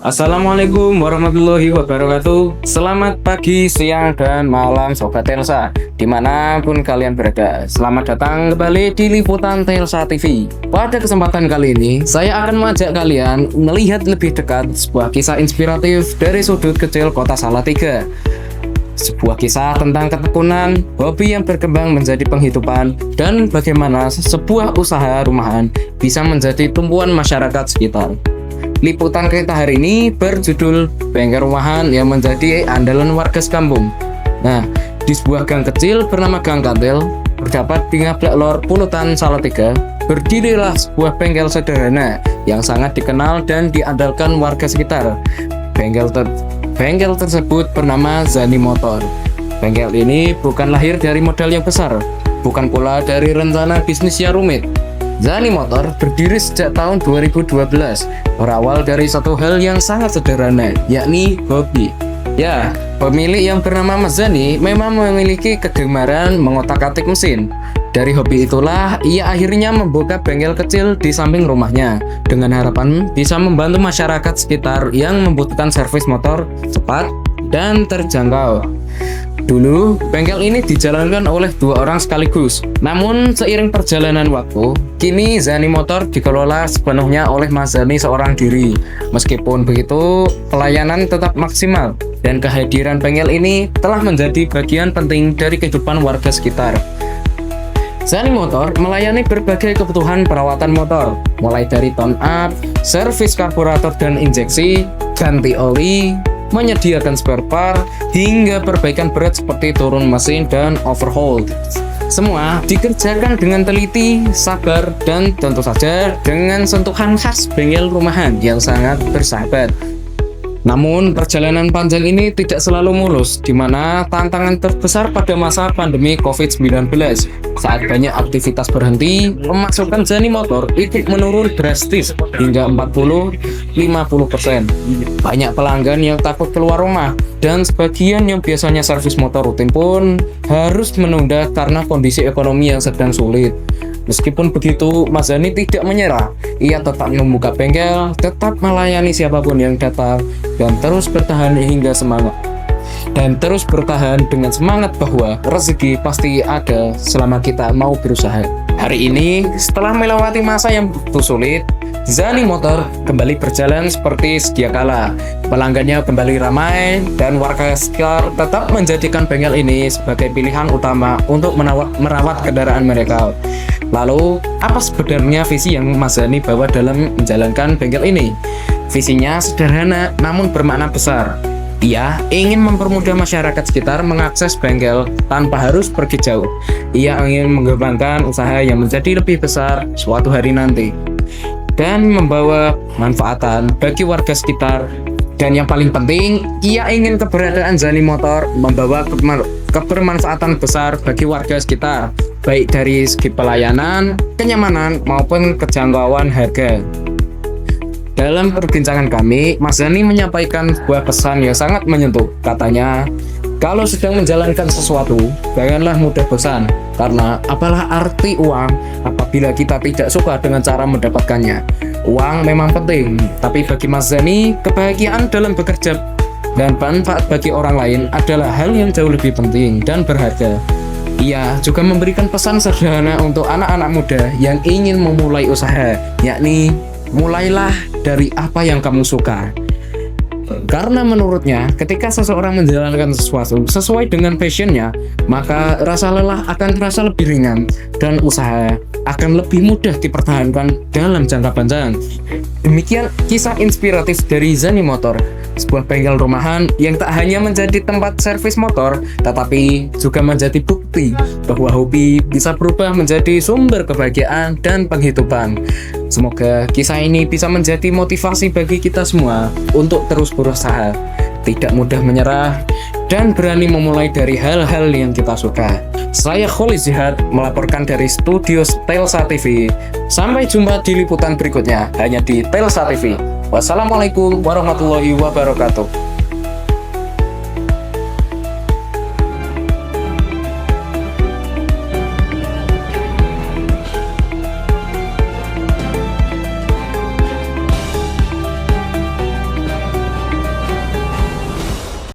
Assalamualaikum warahmatullahi wabarakatuh. Selamat pagi, siang, dan malam Sobat Telsa dimanapun kalian berada. Selamat datang kembali di Liputan Telsa TV. Pada kesempatan kali ini saya akan mengajak kalian melihat lebih dekat sebuah kisah inspiratif dari sudut kecil kota Salatiga. Sebuah kisah tentang ketekunan, hobi yang berkembang menjadi penghidupan, dan bagaimana sebuah usaha rumahan bisa menjadi tumpuan masyarakat sekitar. Liputan kita hari ini berjudul Bengkel Rumahan yang menjadi andalan warga sekampung. Nah, di sebuah gang kecil bernama Gang Kantil, terdapat di Ngablak Lor, Pulutan, Salatiga, berdirilah sebuah bengkel sederhana yang sangat dikenal dan diandalkan warga sekitar. Bengkel tersebut bernama Zani Motor. Bengkel ini bukan lahir dari modal yang besar, bukan pula dari rencana bisnis yang rumit. Zani Motor berdiri sejak tahun 2012, berawal dari satu hal yang sangat sederhana, yakni hobi. Ya, pemilik yang bernama Mas Zani memang memiliki kegemaran mengotak-atik mesin. Dari hobi itulah, ia akhirnya membuka bengkel kecil di samping rumahnya, dengan harapan bisa membantu masyarakat sekitar yang membutuhkan servis motor cepat dan terjangkau. Dulu, bengkel ini dijalankan oleh dua orang sekaligus. Namun, seiring perjalanan waktu, kini Zani Motor dikelola sepenuhnya oleh Mas Zani seorang diri. Meskipun begitu, pelayanan tetap maksimal, dan kehadiran bengkel ini telah menjadi bagian penting dari kehidupan warga sekitar. Zani Motor melayani berbagai kebutuhan perawatan motor, mulai dari tone up, servis karburator dan injeksi, ganti oli, menyediakan spare part, hingga perbaikan berat seperti turun mesin dan overhaul. Semua dikerjakan dengan teliti, sabar, dan tentu saja dengan sentuhan khas bengkel rumahan yang sangat bersahabat. Namun, perjalanan panjang ini tidak selalu mulus, di mana tantangan terbesar pada masa pandemi COVID-19. Saat banyak aktivitas berhenti, pemasukan Zani Motor ikut menurun drastis hingga 40-50%. Banyak pelanggan yang takut keluar rumah, dan sebagian yang biasanya servis motor rutin pun harus menunda karena kondisi ekonomi yang sedang sulit. Meskipun begitu, Mas Zani tidak menyerah. Ia tetap membuka bengkel, tetap melayani siapapun yang datang, dan terus bertahan dengan semangat bahwa rezeki pasti ada selama kita mau berusaha. Hari ini, setelah melewati masa yang begitu sulit, Zani Motor kembali berjalan seperti sedia kala. Pelanggannya kembali ramai, dan warga sekitar tetap menjadikan bengkel ini sebagai pilihan utama untuk merawat kendaraan mereka. Lalu, apa sebenarnya visi yang Mas Zani bawa dalam menjalankan bengkel ini? Visinya sederhana namun bermakna besar. Ia ingin mempermudah masyarakat sekitar mengakses bengkel tanpa harus pergi jauh. Ia ingin mengembangkan usaha yang menjadi lebih besar suatu hari nanti, dan membawa manfaatan bagi warga sekitar. Dan yang paling penting, ia ingin keberadaan Zani Motor membawa kebermanfaatan besar bagi warga sekitar, baik dari segi pelayanan, kenyamanan, maupun kejangkauan harga. Dalam perbincangan kami, Mas Zani menyampaikan sebuah pesan yang sangat menyentuh. Katanya, kalau sedang menjalankan sesuatu, janganlah mudah bosan, karena apalah arti uang apabila kita tidak suka dengan cara mendapatkannya. Uang memang penting, tapi bagi Mas Zani, kebahagiaan dalam bekerja dan manfaat bagi orang lain adalah hal yang jauh lebih penting dan berharga. Ia juga memberikan pesan sederhana untuk anak-anak muda yang ingin memulai usaha, yakni mulailah dari apa yang kamu suka. Karena menurutnya, ketika seseorang menjalankan sesuatu sesuai dengan passionnya, maka rasa lelah akan terasa lebih ringan, dan usaha akan lebih mudah dipertahankan dalam jangka panjang. Demikian kisah inspiratif dari Zani Motor, sebuah bengkel rumahan yang tak hanya menjadi tempat servis motor, tetapi juga menjadi bukti bahwa hobi bisa berubah menjadi sumber kebahagiaan dan penghidupan. Semoga kisah ini bisa menjadi motivasi bagi kita semua untuk terus berusaha, tidak mudah menyerah, dan berani memulai dari hal-hal yang kita suka. Saya Khalid Zihad melaporkan dari studio Telsa TV. Sampai jumpa di liputan berikutnya hanya di Telsa TV. Wassalamualaikum warahmatullahi wabarakatuh.